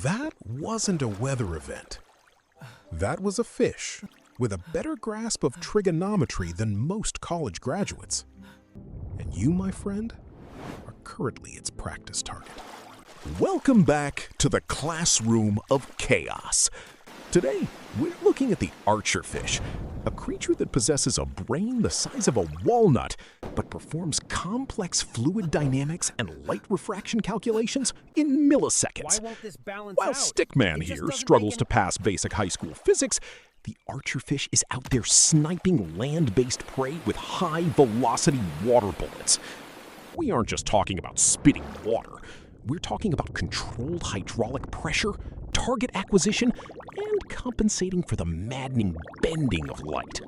That wasn't a weather event. That was a fish with a better grasp of trigonometry than most college graduates. And you, my friend, are currently its practice target. Welcome back to the classroom of chaos. Today, we're looking at the Archerfish, a creature that possesses a brain the size of a walnut, but performs complex fluid dynamics and light refraction calculations in milliseconds. Why won't this balance While out? Stickman here struggles to pass basic high school physics, the Archerfish is out there sniping land-based prey with high-velocity water bullets. We aren't just talking about spitting water. We're talking about controlled hydraulic pressure, target acquisition, and compensating for the maddening bending of light.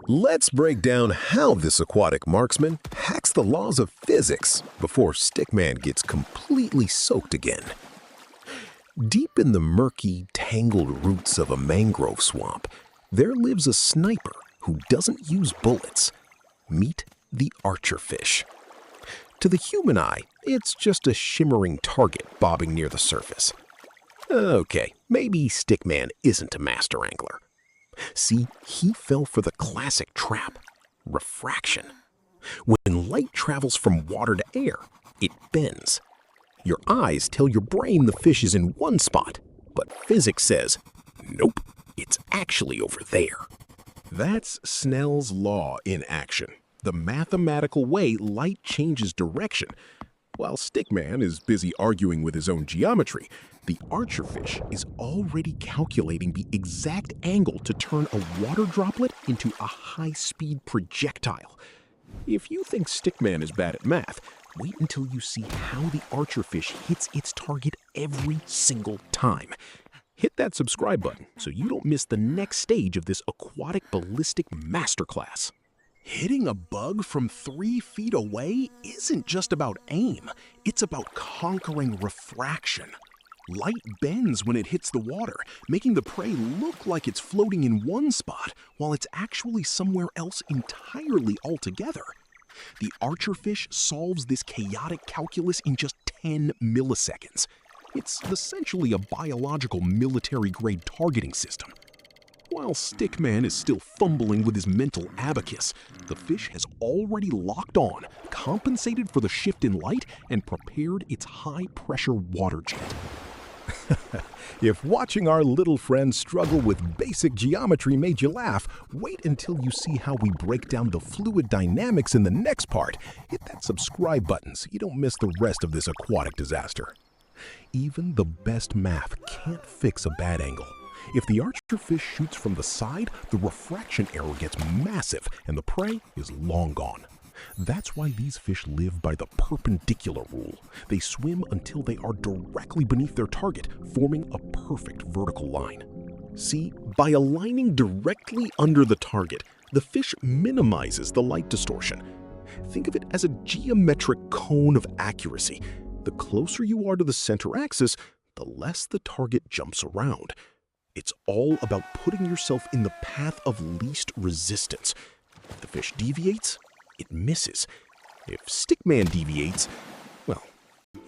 Let's break down how this aquatic marksman hacks the laws of physics before Stickman gets completely soaked again. Deep in the murky, tangled roots of a mangrove swamp, there lives a sniper who doesn't use bullets. Meet the Archerfish. To the human eye, it's just a shimmering target bobbing near the surface. Okay, maybe Stickman isn't a master angler. See, he fell for the classic trap, refraction. When light travels from water to air, it bends. Your eyes tell your brain the fish is in one spot, but physics says, nope, it's actually over there. That's Snell's law in action, the mathematical way light changes direction. While Stickman is busy arguing with his own geometry, the Archerfish is already calculating the exact angle to turn a water droplet into a high-speed projectile. If you think Stickman is bad at math, wait until you see how the Archerfish hits its target every single time. Hit that subscribe button so you don't miss the next stage of this aquatic ballistic masterclass. Hitting a bug from 3 feet away isn't just about aim, it's about conquering refraction. Light bends when it hits the water, making the prey look like it's floating in one spot while it's actually somewhere else entirely altogether. The Archerfish solves this chaotic calculus in just 10 milliseconds. It's essentially a biological military-grade targeting system. While Stickman is still fumbling with his mental abacus, the fish has already locked on, compensated for the shift in light, and prepared its high-pressure water jet. If watching our little friend struggle with basic geometry made you laugh, wait until you see how we break down the fluid dynamics in the next part. Hit that subscribe button so you don't miss the rest of this aquatic disaster. Even the best math can't fix a bad angle. If the Archerfish shoots from the side, the refraction error gets massive and the prey is long gone. That's why these fish live by the perpendicular rule. They swim until they are directly beneath their target, forming a perfect vertical line. See, by aligning directly under the target, the fish minimizes the light distortion. Think of it as a geometric cone of accuracy. The closer you are to the center axis, the less the target jumps around. It's all about putting yourself in the path of least resistance. If the fish deviates, it misses. If Stickman deviates, well,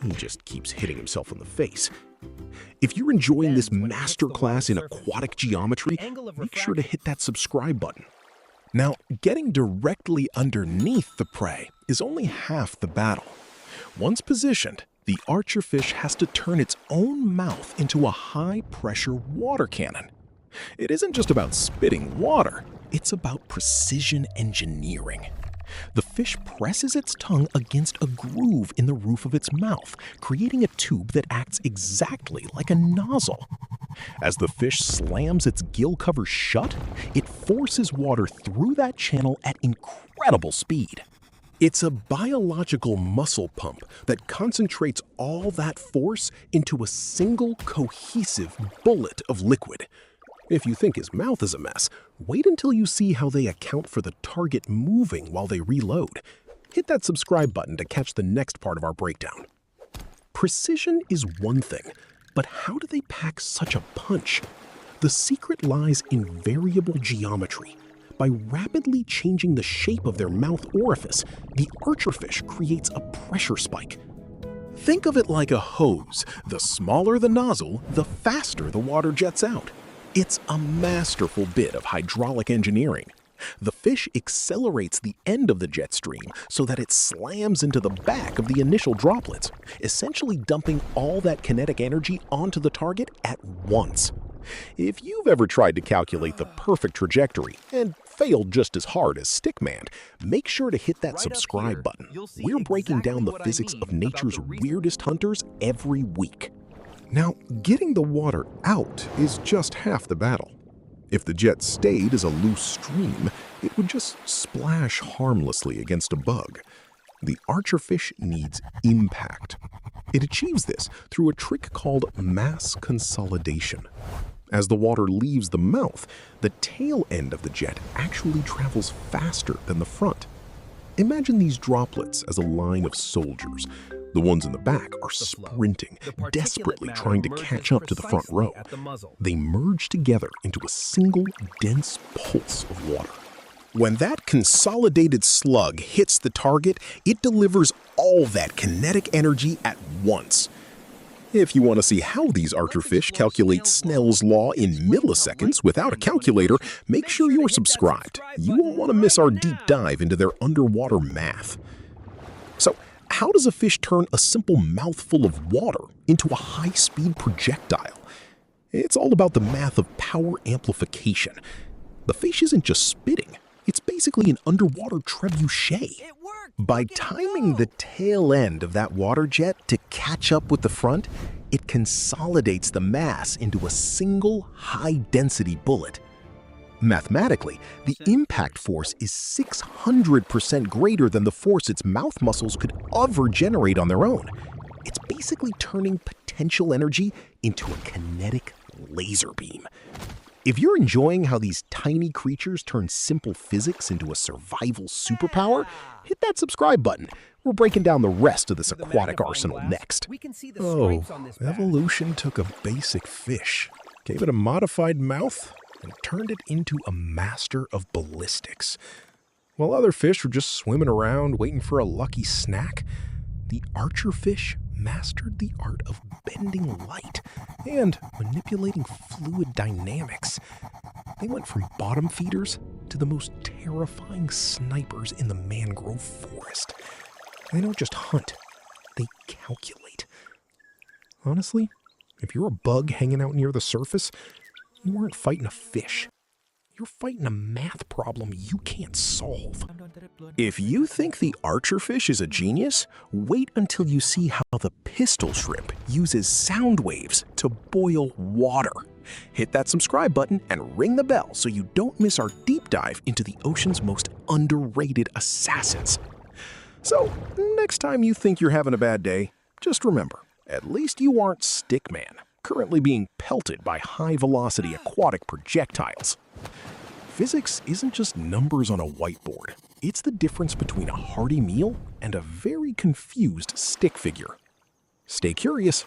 he just keeps hitting himself in the face. If you're enjoying this masterclass in aquatic geometry, make sure to hit that subscribe button. Now, getting directly underneath the prey is only half the battle. Once positioned, the Archerfish has to turn its own mouth into a high-pressure water cannon. It isn't just about spitting water, it's about precision engineering. The fish presses its tongue against a groove in the roof of its mouth, creating a tube that acts exactly like a nozzle. As the fish slams its gill cover shut, it forces water through that channel at incredible speed. It's a biological muscle pump that concentrates all that force into a single cohesive bullet of liquid. If you think his mouth is a mess, wait until you see how they account for the target moving while they reload. Hit that subscribe button to catch the next part of our breakdown. Precision is one thing, but how do they pack such a punch? The secret lies in variable geometry. By rapidly changing the shape of their mouth orifice, the Archerfish creates a pressure spike. Think of it like a hose. The smaller the nozzle, the faster the water jets out. It's a masterful bit of hydraulic engineering. The fish accelerates the end of the jet stream so that it slams into the back of the initial droplets, essentially dumping all that kinetic energy onto the target at once. If you've ever tried to calculate the perfect trajectory and failed just as hard as Stickman, make sure to hit that subscribe button. We're breaking down the physics of nature's weirdest hunters every week. Now, getting the water out is just half the battle. If the jet stayed as a loose stream, it would just splash harmlessly against a bug. The archerfish needs impact. It achieves this through a trick called mass consolidation. As the water leaves the mouth, the tail end of the jet actually travels faster than the front. Imagine these droplets as a line of soldiers. The ones in the back are sprinting, desperately trying to catch up to the front row. They merge together into a single, dense pulse of water. When that consolidated slug hits the target, it delivers all that kinetic energy at once. If you want to see how these archerfish calculate Snell's law in milliseconds without a calculator, make sure you're subscribed. You won't want to miss our deep dive into their underwater math. So, how does a fish turn a simple mouthful of water into a high-speed projectile? It's all about the math of power amplification. The fish isn't just spitting, it's basically an underwater trebuchet. By timing the tail end of that water jet to catch up with the front, it consolidates the mass into a single high-density bullet. Mathematically, the impact force is 600% greater than the force its mouth muscles could ever generate on their own. It's basically turning potential energy into a kinetic laser beam. If you're enjoying how these tiny creatures turn simple physics into a survival superpower, hit that subscribe button. We're breaking down the rest of this aquatic arsenal next. Oh, evolution took a basic fish, gave it a modified mouth, and turned it into a master of ballistics. While other fish were just swimming around waiting for a lucky snack, the archerfish mastered the art of bending light and manipulating fluid dynamics. They went from bottom feeders to the most terrifying snipers in the mangrove forest. They don't just hunt, they calculate. Honestly, if you're a bug hanging out near the surface, you aren't fighting a fish. You're fighting a math problem you can't solve. If you think the archerfish is a genius, wait until you see how the pistol shrimp uses sound waves to boil water. Hit that subscribe button and ring the bell so you don't miss our deep dive into the ocean's most underrated assassins. So, next time you think you're having a bad day, just remember, at least you aren't Stickman, currently being pelted by high-velocity aquatic projectiles. Physics isn't just numbers on a whiteboard. It's the difference between a hearty meal and a very confused stick figure. Stay curious.